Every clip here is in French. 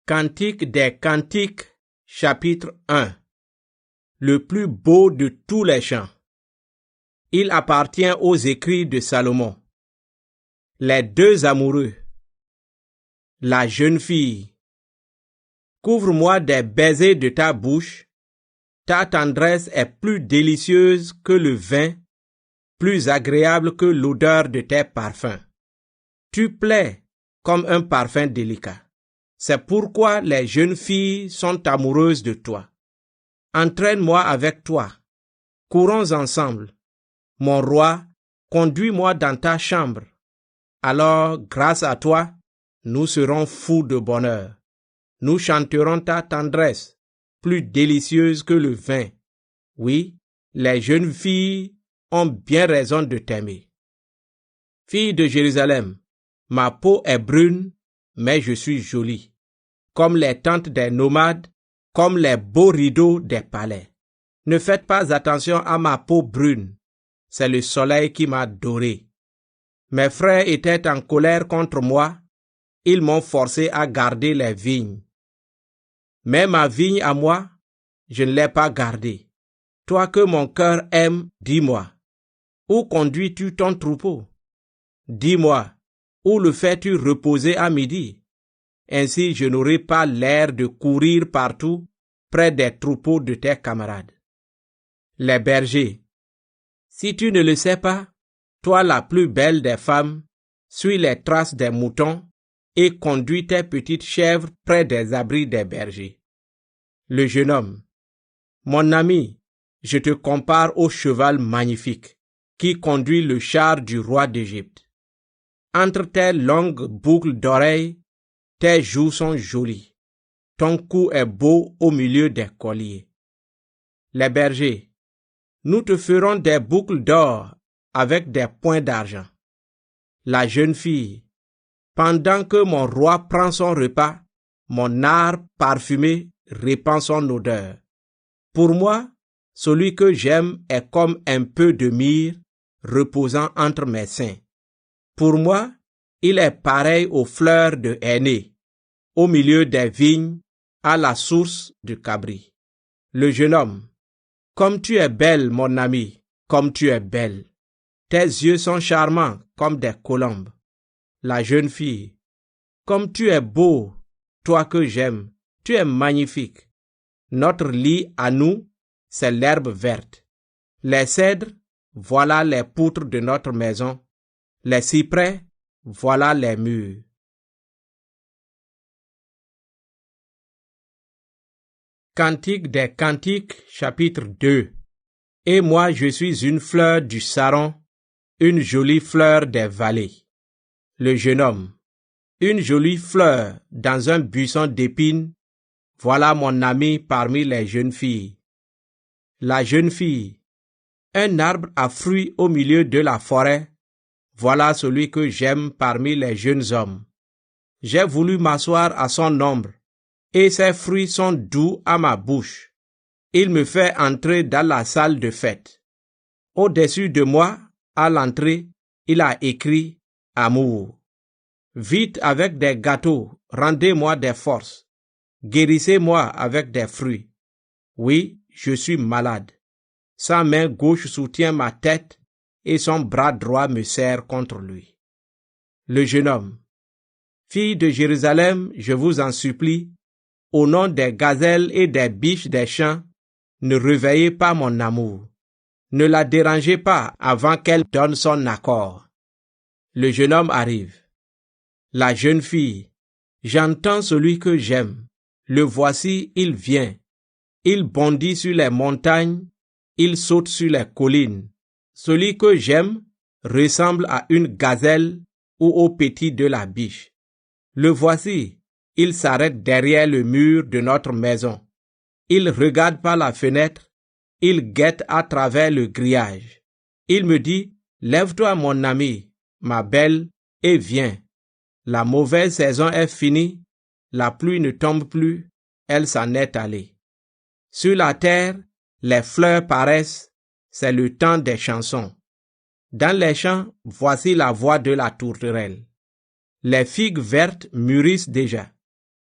Cantique des Cantiques, chapitre 1. Le plus beau de tous les chants. Il appartient aux écrits de Salomon. Les deux amoureux. La jeune fille. Couvre-moi des baisers de ta bouche. Ta tendresse est plus délicieuse que le vin, plus agréable que l'odeur de tes parfums. Tu plais comme un parfum délicat. C'est pourquoi les jeunes filles sont amoureuses de toi. Entraîne-moi avec toi. Courons ensemble. Mon roi, conduis-moi dans ta chambre. Alors, grâce à toi, nous serons fous de bonheur. Nous chanterons ta tendresse, plus délicieuse que le vin. Oui, les jeunes filles ont bien raison de t'aimer. Fille de Jérusalem, ma peau est brune, mais je suis jolie. Comme les tentes des nomades, comme les beaux rideaux des palais. Ne faites pas attention à ma peau brune. C'est le soleil qui m'a doré. Mes frères étaient en colère contre moi. Ils m'ont forcé à garder les vignes. Mais ma vigne à moi, je ne l'ai pas gardée. Toi que mon cœur aime, dis-moi, où conduis-tu ton troupeau? Dis-moi, où le fais-tu reposer à midi? Ainsi je n'aurai pas l'air de courir partout près des troupeaux de tes camarades. Les bergers. Si tu ne le sais pas, toi la plus belle des femmes, suis les traces des moutons et conduis tes petites chèvres près des abris des bergers. Le jeune homme. Mon ami, je te compare au cheval magnifique qui conduit le char du roi d'Égypte. Entre tes longues boucles d'oreilles, tes joues sont jolies. Ton cou est beau au milieu des colliers. Les bergers. Nous te ferons des boucles d'or avec des points d'argent. La jeune fille. Pendant que mon roi prend son repas, mon arbre parfumé répand son odeur. Pour moi, celui que j'aime est comme un peu de myrrhe reposant entre mes seins. Pour moi, il est pareil aux fleurs de henné, au milieu des vignes, à la source du Cabri. Le jeune homme. Comme tu es belle, mon ami, comme tu es belle. Tes yeux sont charmants comme des colombes. La jeune fille. Comme tu es beau, toi que j'aime, tu es magnifique. Notre lit à nous, c'est l'herbe verte. Les cèdres, voilà les poutres de notre maison. Les cyprès, voilà les murs. Cantique des Cantiques, chapitre 2. Et moi je suis une fleur du Saron, une jolie fleur des vallées. Le jeune homme. Une jolie fleur dans un buisson d'épines, voilà mon ami parmi les jeunes filles. La jeune fille. Un arbre à fruits au milieu de la forêt, voilà celui que j'aime parmi les jeunes hommes. J'ai voulu m'asseoir à son ombre, et ses fruits sont doux à ma bouche. Il me fait entrer dans la salle de fête. Au-dessus de moi, à l'entrée, il a écrit « Amour ». Vite avec des gâteaux, rendez-moi des forces. Guérissez-moi avec des fruits. Oui, je suis malade. Sa main gauche soutient ma tête et son bras droit me serre contre lui. Le jeune homme. Fille de Jérusalem, je vous en supplie, au nom des gazelles et des biches des champs, ne réveillez pas mon amour. Ne la dérangez pas avant qu'elle donne son accord. Le jeune homme arrive. La jeune fille. J'entends celui que j'aime. Le voici, il vient. Il bondit sur les montagnes, il saute sur les collines. Celui que j'aime ressemble à une gazelle ou au petit de la biche. Le voici, il s'arrête derrière le mur de notre maison. Il regarde par la fenêtre, il guette à travers le grillage. Il me dit, lève-toi mon ami, ma belle, et viens. La mauvaise saison est finie, la pluie ne tombe plus, elle s'en est allée. Sur la terre, les fleurs paraissent, c'est le temps des chansons. Dans les champs, voici la voix de la tourterelle. Les figues vertes mûrissent déjà.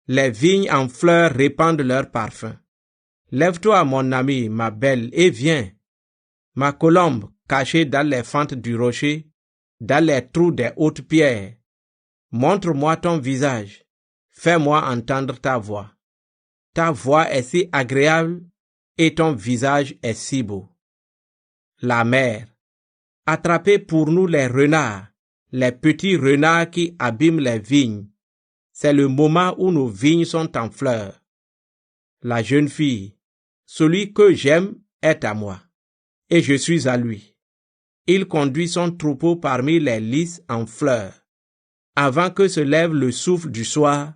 Les vignes en fleurs répandent leur parfum. Lève-toi, mon ami, ma belle, et viens. Ma colombe, cachée dans les fentes du rocher, dans les trous des hautes pierres. Montre-moi ton visage. Fais-moi entendre ta voix. Ta voix est si agréable et ton visage est si beau. La mer. Attrapez pour nous les renards, les petits renards qui abîment les vignes. C'est le moment où nos vignes sont en fleurs. La jeune fille. Celui que j'aime est à moi, et je suis à lui. Il conduit son troupeau parmi les lys en fleurs. Avant que se lève le souffle du soir,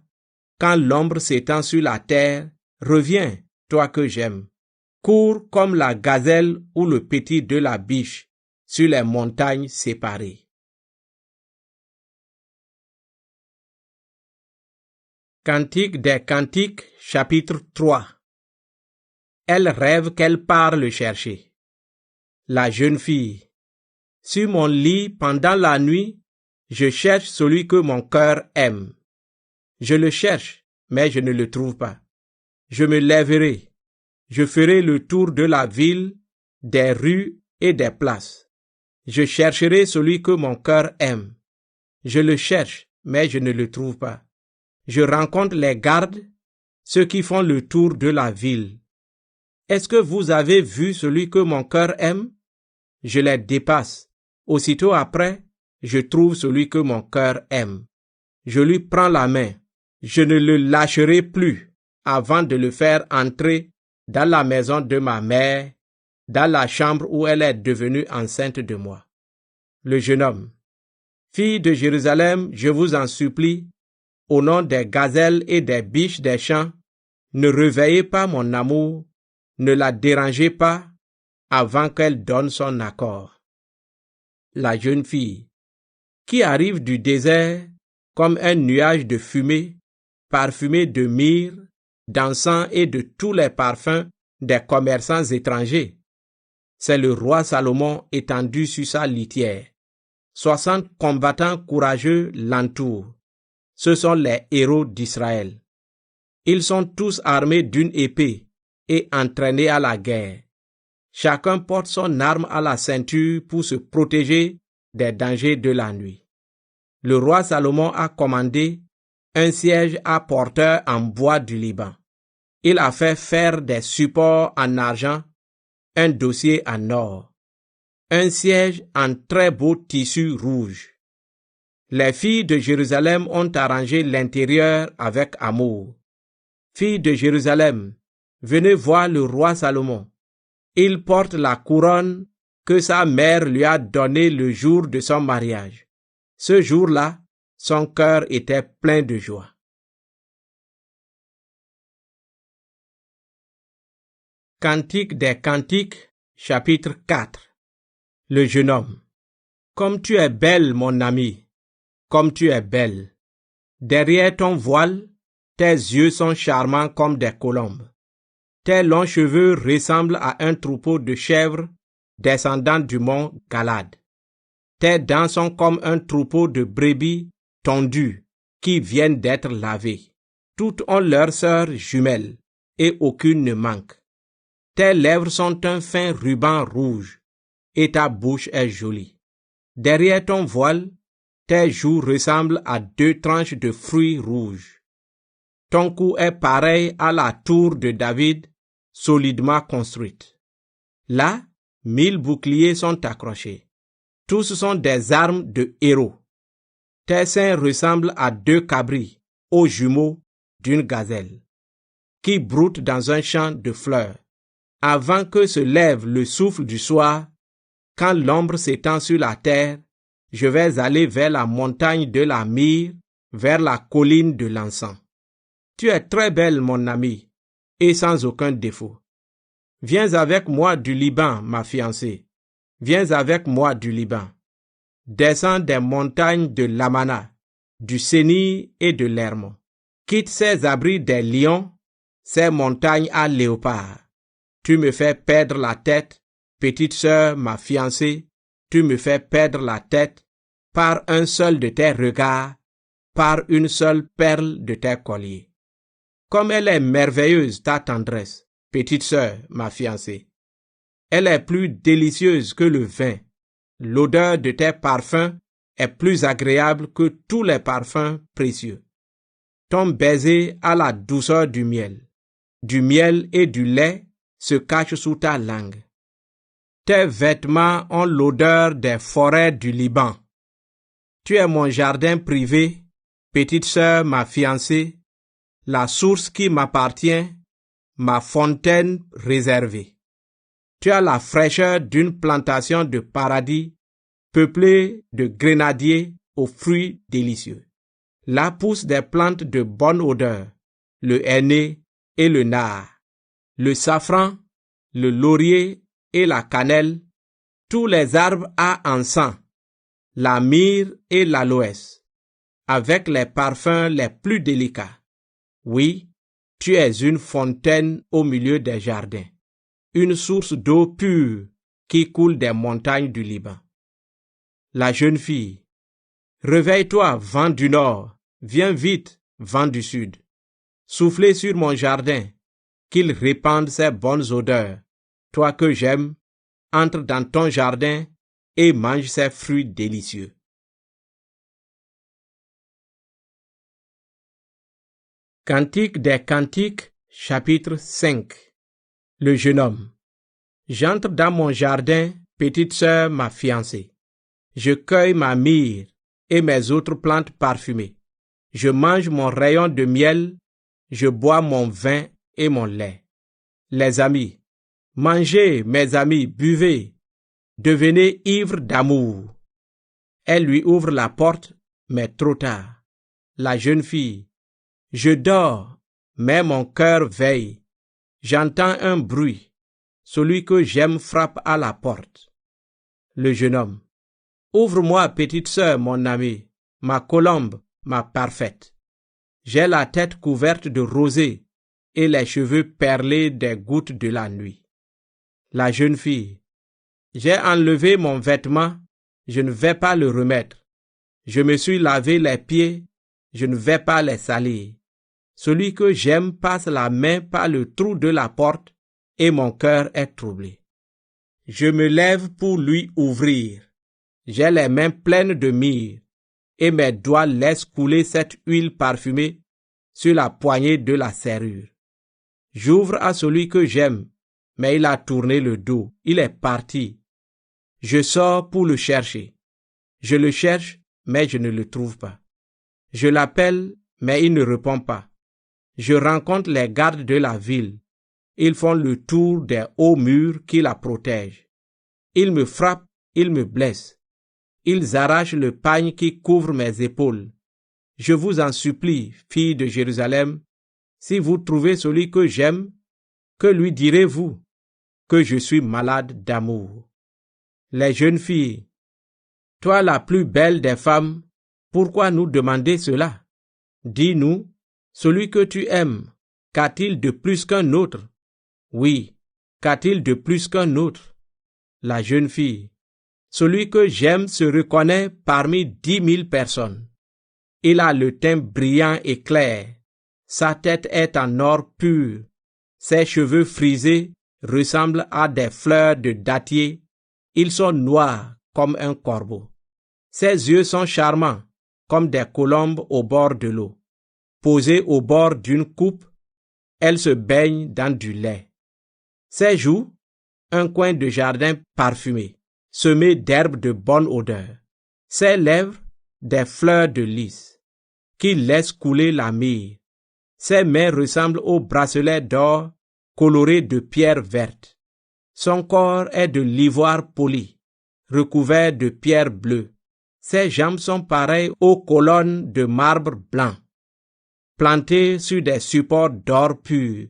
quand l'ombre s'étend sur la terre, reviens, toi que j'aime. Cours comme la gazelle ou le petit de la biche sur les montagnes séparées. Cantique des Cantiques, chapitre 3. Elle rêve qu'elle part le chercher. La jeune fille. Sur mon lit, pendant la nuit, je cherche celui que mon cœur aime. Je le cherche, mais je ne le trouve pas. Je me lèverai. Je ferai le tour de la ville, des rues et des places. Je chercherai celui que mon cœur aime. Je le cherche, mais je ne le trouve pas. Je rencontre les gardes, ceux qui font le tour de la ville. Est-ce que vous avez vu celui que mon cœur aime? Je les dépasse. Aussitôt après, je trouve celui que mon cœur aime. Je lui prends la main. Je ne le lâcherai plus avant de le faire entrer dans la maison de ma mère, dans la chambre où elle est devenue enceinte de moi. Le jeune homme. Fille de Jérusalem, je vous en supplie, au nom des gazelles et des biches des champs, ne réveillez pas mon amour, ne la dérangez pas avant qu'elle donne son accord. La jeune fille, qui arrive du désert comme un nuage de fumée, parfumé de myrrhe, d'encens et de tous les parfums des commerçants étrangers. C'est le roi Salomon étendu sur sa litière. 60 combattants courageux l'entourent. Ce sont les héros d'Israël. Ils sont tous armés d'une épée et entraînés à la guerre. Chacun porte son arme à la ceinture pour se protéger des dangers de la nuit. Le roi Salomon a commandé un siège à porteurs en bois du Liban. Il a fait faire des supports en argent, un dossier en or, un siège en très beau tissu rouge. Les filles de Jérusalem ont arrangé l'intérieur avec amour. Filles de Jérusalem, venez voir le roi Salomon. Il porte la couronne que sa mère lui a donnée le jour de son mariage. Ce jour-là, son cœur était plein de joie. Cantique des Cantiques, chapitre 4. Le jeune homme. Comme tu es belle, mon ami, comme tu es belle. Derrière ton voile, tes yeux sont charmants comme des colombes. Tes longs cheveux ressemblent à un troupeau de chèvres descendant du mont Galad. Tes dents sont comme un troupeau de brebis tondues qui viennent d'être lavées. Toutes ont leur sœur jumelle et aucune ne manque. Tes lèvres sont un fin ruban rouge et ta bouche est jolie. Derrière ton voile, tes joues ressemblent à 2 tranches de fruits rouges. Ton cou est pareil à la tour de David, solidement construite. Là, 1000 boucliers sont accrochés. Tous sont des armes de héros. Tes seins ressemblent à 2 cabris, aux jumeaux d'une gazelle, qui broutent dans un champ de fleurs. Avant que se lève le souffle du soir, quand l'ombre s'étend sur la terre, je vais aller vers la montagne de la myrrhe, vers la colline de l'encens. Tu es très belle, mon ami, et sans aucun défaut. Viens avec moi du Liban, ma fiancée. Viens avec moi du Liban. Descends des montagnes de l'Amana, du Sénir et de l'Hermon. Quitte ces abris des lions, ces montagnes à léopards. Tu me fais perdre la tête, petite sœur, ma fiancée, tu me fais perdre la tête par un seul de tes regards, par une seule perle de tes colliers. Comme elle est merveilleuse ta tendresse, petite sœur, ma fiancée. Elle est plus délicieuse que le vin. L'odeur de tes parfums est plus agréable que tous les parfums précieux. Ton baiser a la douceur du miel. Du miel et du lait se cachent sous ta langue. Tes vêtements ont l'odeur des forêts du Liban. Tu es mon jardin privé, petite sœur, ma fiancée, la source qui m'appartient, ma fontaine réservée. Tu as la fraîcheur d'une plantation de paradis, peuplée de grenadiers aux fruits délicieux. Là poussent des plantes de bonne odeur, le henné et le nard, le safran, le laurier et la cannelle, tous les arbres à encens, la myrrhe et l'aloès, avec les parfums les plus délicats. Oui, tu es une fontaine au milieu des jardins, une source d'eau pure qui coule des montagnes du Liban. La jeune fille, réveille-toi, vent du nord, viens vite, vent du sud. Soufflez sur mon jardin, qu'il répande ses bonnes odeurs. Toi que j'aime, entre dans ton jardin et mange ses fruits délicieux. Cantique des Cantiques, chapitre 5. Le jeune homme. J'entre dans mon jardin, petite sœur, ma fiancée. Je cueille ma myrrhe et mes autres plantes parfumées. Je mange mon rayon de miel, je bois mon vin et mon lait. Les amis, mangez, mes amis, buvez, devenez ivres d'amour. Elle lui ouvre la porte, mais trop tard. La jeune fille, je dors, mais mon cœur veille. J'entends un bruit. Celui que j'aime frappe à la porte. Le jeune homme, ouvre-moi, petite sœur, mon amie, ma colombe, ma parfaite. J'ai la tête couverte de rosée et les cheveux perlés des gouttes de la nuit. La jeune fille, j'ai enlevé mon vêtement, je ne vais pas le remettre. Je me suis lavé les pieds, je ne vais pas les salir. Celui que j'aime passe la main par le trou de la porte et mon cœur est troublé. Je me lève pour lui ouvrir. J'ai les mains pleines de myrrhe et mes doigts laissent couler cette huile parfumée sur la poignée de la serrure. J'ouvre à celui que j'aime, mais il a tourné le dos, il est parti. Je sors pour le chercher. Je le cherche, mais je ne le trouve pas. Je l'appelle, mais il ne répond pas. Je rencontre les gardes de la ville. Ils font le tour des hauts murs qui la protègent. Ils me frappent, ils me blessent. Ils arrachent le pagne qui couvre mes épaules. Je vous en supplie, filles de Jérusalem, si vous trouvez celui que j'aime, que lui direz-vous? Que je suis malade d'amour. Les jeunes filles, toi la plus belle des femmes, pourquoi nous demander cela? Dis-nous, celui que tu aimes, qu'a-t-il de plus qu'un autre? Oui, qu'a-t-il de plus qu'un autre? La jeune fille, celui que j'aime se reconnaît parmi 10 000 personnes. Il a le teint brillant et clair, sa tête est en or pur, ses cheveux frisés ressemblent à des fleurs de dattier, ils sont noirs comme un corbeau. Ses yeux sont charmants, comme des colombes au bord de l'eau. Posée au bord d'une coupe, elle se baigne dans du lait. Ses joues, un coin de jardin parfumé, semé d'herbes de bonne odeur. Ses lèvres, des fleurs de lys, qui laissent couler la myrrhe. Ses mains ressemblent aux bracelets d'or colorés de pierres vertes. Son corps est de l'ivoire poli, recouvert de pierres bleues. Ses jambes sont pareilles aux colonnes de marbre blanc, plantées sur des supports d'or pur.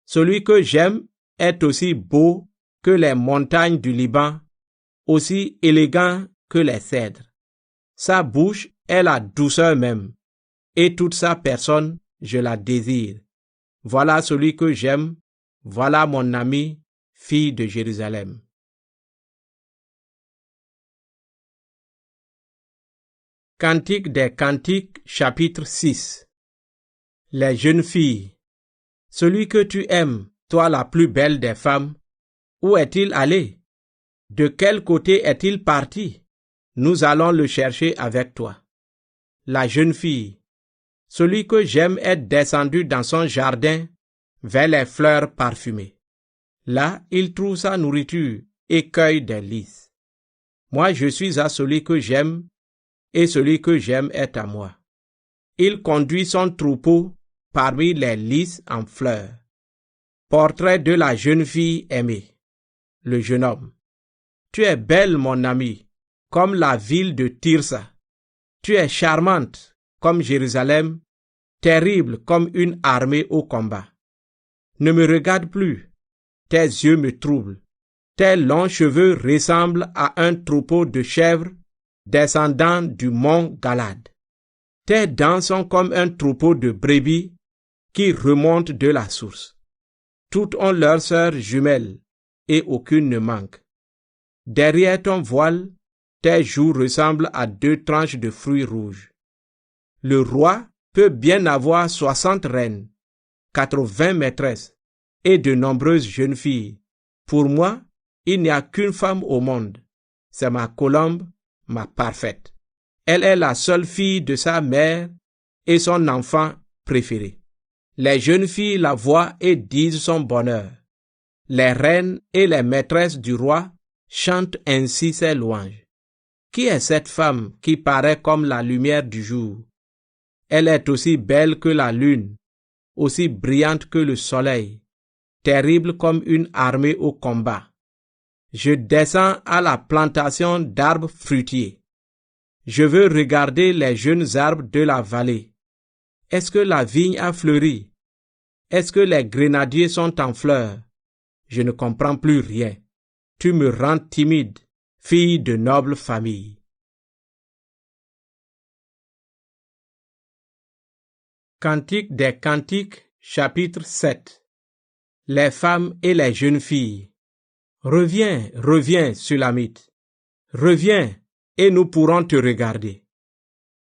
Celui que j'aime est aussi beau que les montagnes du Liban, aussi élégant que les cèdres. Sa bouche est la douceur même, et toute sa personne, je la désire. Voilà celui que j'aime, voilà mon ami, fille de Jérusalem. Cantique des Cantiques, chapitre 6. Les jeunes filles, Celui que tu aimes, toi la plus belle des femmes, où est-il allé? De quel côté est-il parti? Nous allons le chercher avec toi. La jeune fille. Celui que j'aime est descendu dans son jardin vers les fleurs parfumées. Là, il trouve sa nourriture et cueille des lys. Moi, je suis à celui que j'aime, et celui que j'aime est à moi. Il conduit son troupeau parmi les lys en fleurs. Portrait de la jeune fille aimée. Le jeune homme. Tu es belle, mon ami, comme la ville de Tirsa. Tu es charmante, comme Jérusalem, terrible comme une armée au combat. Ne me regarde plus, tes yeux me troublent. Tes longs cheveux ressemblent à un troupeau de chèvres descendant du mont Galad. Tes dents sont comme un troupeau de brebis qui remontent de la source. Toutes ont leurs sœurs jumelles et aucune ne manque. Derrière ton voile, tes joues ressemblent à 2 tranches de fruits rouges. Le roi peut bien avoir 60 reines, 80 maîtresses et de nombreuses jeunes filles. Pour moi, il n'y a qu'une femme au monde. C'est ma colombe, ma parfaite. Elle est la seule fille de sa mère et son enfant préféré. Les jeunes filles la voient et disent son bonheur. Les reines et les maîtresses du roi chantent ainsi ses louanges. Qui est cette femme qui paraît comme la lumière du jour? Elle est aussi belle que la lune, aussi brillante que le soleil, terrible comme une armée au combat. Je descends à la plantation d'arbres fruitiers. Je veux regarder les jeunes arbres de la vallée. Est-ce que la vigne a fleuri? Est-ce que les grenadiers sont en fleurs? Je ne comprends plus rien. Tu me rends timide, fille de noble famille. Cantique des Cantiques, chapitre 7. Les femmes et les jeunes filles. Reviens, reviens, Sulamite. Reviens, et nous pourrons te regarder.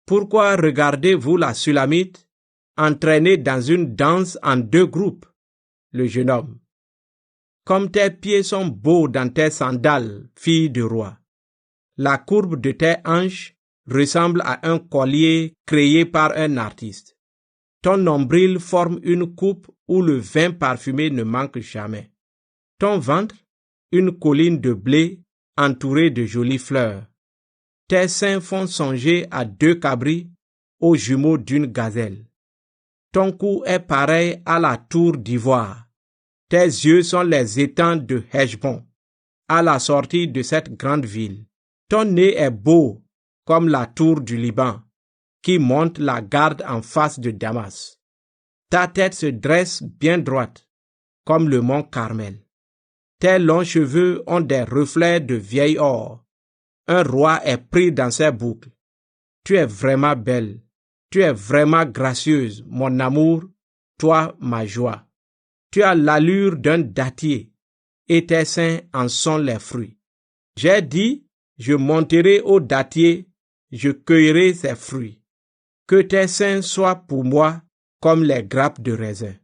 Pourquoi regardez-vous la Sulamite, entraînée dans une danse en 2 groupes? Le jeune homme. Comme tes pieds sont beaux dans tes sandales, fille de roi. La courbe de tes hanches ressemble à un collier créé par un artiste. Ton nombril forme une coupe où le vin parfumé ne manque jamais. Ton ventre, une colline de blé entourée de jolies fleurs. Tes seins font songer à 2 cabris, aux jumeaux d'une gazelle. Ton cou est pareil à la tour d'ivoire. Tes yeux sont les étangs de Heshbon, à la sortie de cette grande ville. Ton nez est beau comme la tour du Liban, qui monte la garde en face de Damas. Ta tête se dresse bien droite, comme le mont Carmel. Tes longs cheveux ont des reflets de vieil or. Un roi est pris dans ses boucles. Tu es vraiment belle, tu es vraiment gracieuse, mon amour, toi ma joie. Tu as l'allure d'un dattier, et tes seins en sont les fruits. J'ai dit, je monterai au dattier, je cueillerai ses fruits. Que tes seins soient pour moi comme les grappes de raisin.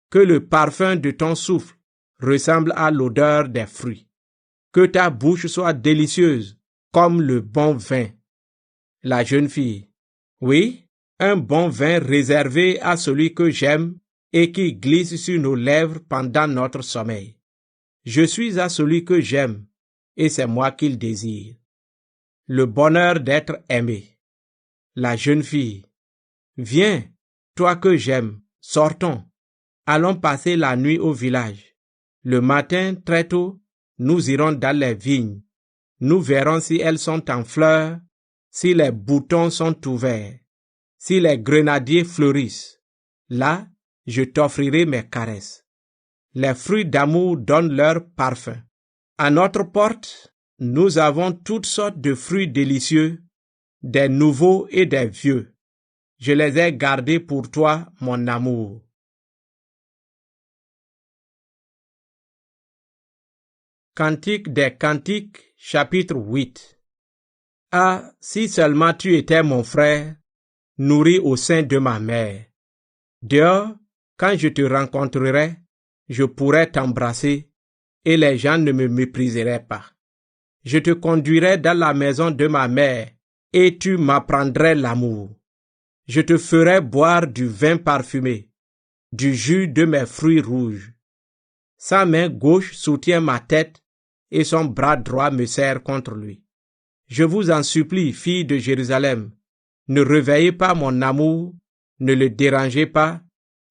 Que le parfum de ton souffle ressemble à l'odeur des fruits. Que ta bouche soit délicieuse comme le bon vin. La jeune fille. Oui, un bon vin réservé à celui que j'aime et qui glisse sur nos lèvres pendant notre sommeil. Je suis à celui que j'aime, et c'est moi qu'il désire. Le bonheur d'être aimé. La jeune fille. Viens, toi que j'aime, sortons. Allons passer la nuit au village. Le matin, très tôt, nous irons dans les vignes. Nous verrons si elles sont en fleurs, si les boutons sont ouverts, si les grenadiers fleurissent. Là, je t'offrirai mes caresses. Les fruits d'amour donnent leur parfum. À notre porte, nous avons toutes sortes de fruits délicieux, des nouveaux et des vieux. Je les ai gardés pour toi, mon amour. Cantique des Cantiques, chapitre 8. Ah, si seulement tu étais mon frère, nourri au sein de ma mère. Dehors, Quand je te rencontrerai, je pourrai t'embrasser et les gens ne me mépriseraient pas. Je te conduirai dans la maison de ma mère et tu m'apprendrais l'amour. Je te ferai boire du vin parfumé, du jus de mes fruits rouges. Sa main gauche soutient ma tête et son bras droit me serre contre lui. Je vous en supplie, filles de Jérusalem, ne réveillez pas mon amour, ne le dérangez pas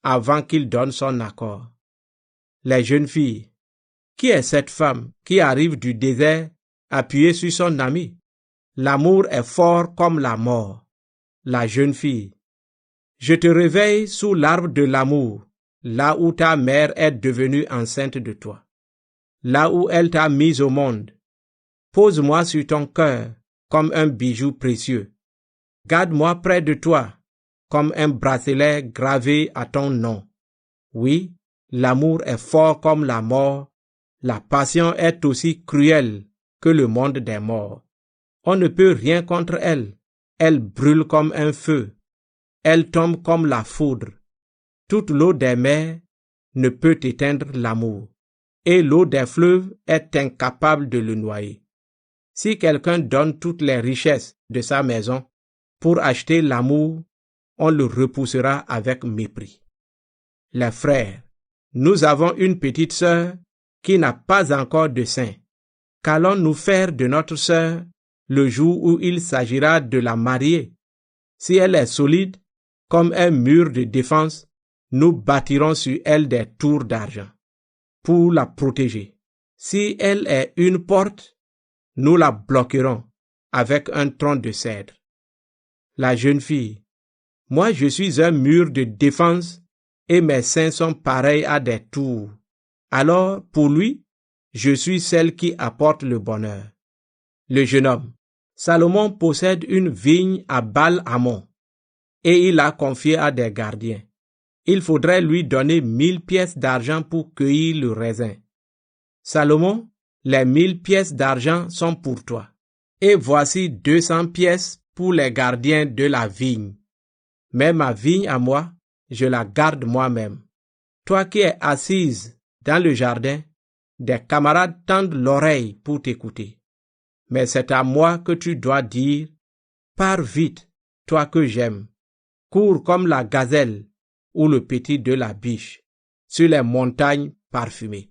avant qu'il donne son accord. Les jeunes filles, qui est cette femme qui arrive du désert appuyée sur son ami? L'amour est fort comme la mort. La jeune fille, je te réveille sous l'arbre de l'amour, là où ta mère est devenue enceinte de toi, là où elle t'a mise au monde. Pose-moi sur ton cœur comme un bijou précieux. Garde-moi près de toi comme un bracelet gravé à ton nom. Oui, l'amour est fort comme la mort. La passion est aussi cruelle que le monde des morts. On ne peut rien contre elle. Elle brûle comme un feu. Elle tombe comme la foudre. Toute l'eau des mers ne peut éteindre l'amour, et l'eau des fleuves est incapable de le noyer. Si quelqu'un donne toutes les richesses de sa maison pour acheter l'amour, on le repoussera avec mépris. Les frères, nous avons une petite sœur qui n'a pas encore de sein. Qu'allons-nous faire de notre sœur le jour où il s'agira de la marier? Si elle est solide, comme un mur de défense, nous bâtirons sur elle des tours d'argent pour la protéger. Si elle est une porte, nous la bloquerons avec un tronc de cèdre. La jeune fille, moi je suis un mur de défense et mes seins sont pareils à des tours. Alors, pour lui, je suis celle qui apporte le bonheur. Le jeune homme, Salomon possède une vigne à Baal-Hamon et il l'a confiée à des gardiens. Il faudrait lui donner 1000 pièces d'argent pour cueillir le raisin. Salomon, les 1000 pièces d'argent sont pour toi. Et voici 200 pièces pour les gardiens de la vigne. Mais ma vigne à moi, je la garde moi-même. Toi qui es assise dans le jardin, des camarades tendent l'oreille pour t'écouter. Mais c'est à moi que tu dois dire, pars vite, toi que j'aime. Cours comme la gazelle ou le petit de la biche sur les montagnes parfumées.